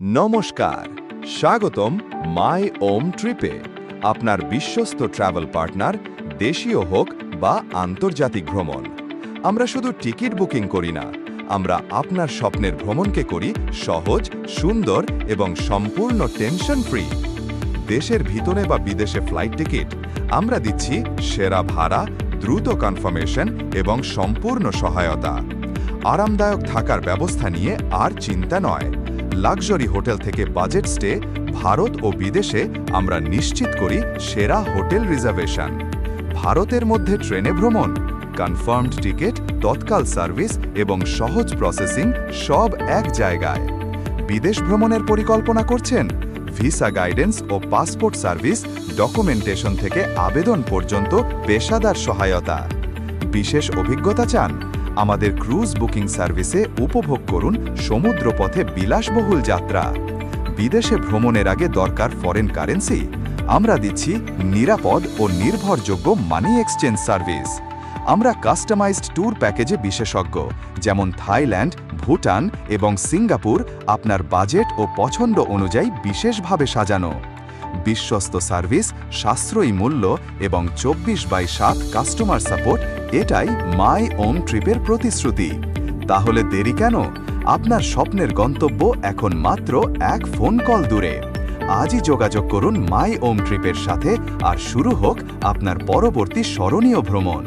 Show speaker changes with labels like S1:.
S1: নমস্কার, স্বাগতম মাই ওম ট্রিপে। আপনার বিশ্বস্ত ট্রাভেল পার্টনার, দেশীয় হোক বা আন্তর্জাতিক ভ্রমণ। আমরা শুধু টিকিট বুকিং করি না, আমরা আপনার স্বপ্নের ভ্রমণকে করি সহজ, সুন্দর এবং সম্পূর্ণ টেনশন ফ্রি। দেশের ভিতরে বা বিদেশে ফ্লাইট টিকিট আমরা দিচ্ছি সেরা ভাড়া, দ্রুত কনফার্মেশন এবং সম্পূর্ণ সহায়তা। আরামদায়ক থাকার ব্যবস্থা নিয়ে আর চিন্তা নয়। লাক্সারি হোটেল থেকে বাজেট স্টে, ভারত ও বিদেশে আমরা নিশ্চিত করি সেরা হোটেল রিজার্ভেশন। ভারতের মধ্যে ট্রেনে ভ্রমণ, কনফার্মড টিকিট, তৎকাল সার্ভিস এবং সহজ প্রসেসিং সব এক জায়গায়। বিদেশ ভ্রমণের পরিকল্পনা করছেন? ভিসা গাইডেন্স ও পাসপোর্ট সার্ভিস, ডকুমেন্টেশন থেকে আবেদন পর্যন্ত পেশাদার সহায়তা। বিশেষ অভিজ্ঞতা চান? আমাদের ক্রুজ বুকিং সার্ভিসে উপভোগ করুন সমুদ্রপথে বিলাসবহুল যাত্রা। বিদেশে ভ্রমণের আগে দরকার ফরেন কারেন্সি? আমরা দিচ্ছি নিরাপদ ও নির্ভরযোগ্য মানি এক্সচেঞ্জ সার্ভিস। আমরা কাস্টমাইজড ট্যুর প্যাকেজে বিশেষজ্ঞ, যেমন থাইল্যান্ড, ভুটান এবং সিঙ্গাপুর আপনার বাজেট ও পছন্দ অনুযায়ী বিশেষভাবে সাজানো। বিশ্বস্ত সার্ভিস, সাশ্রয়ী মূল্য এবং 24/7 কাস্টমার সাপোর্ট, এটাই মাই ওম ট্রিপের প্রতিশ্রুতি। তাহলে দেরি কেন? আপনার স্বপ্নের গন্তব্য এখন মাত্র এক ফোন কল দূরে। আজই যোগাযোগ করুন মাই ওম ট্রিপের সাথে আর শুরু হোক আপনার পরবর্তী স্মরণীয় ভ্রমণ।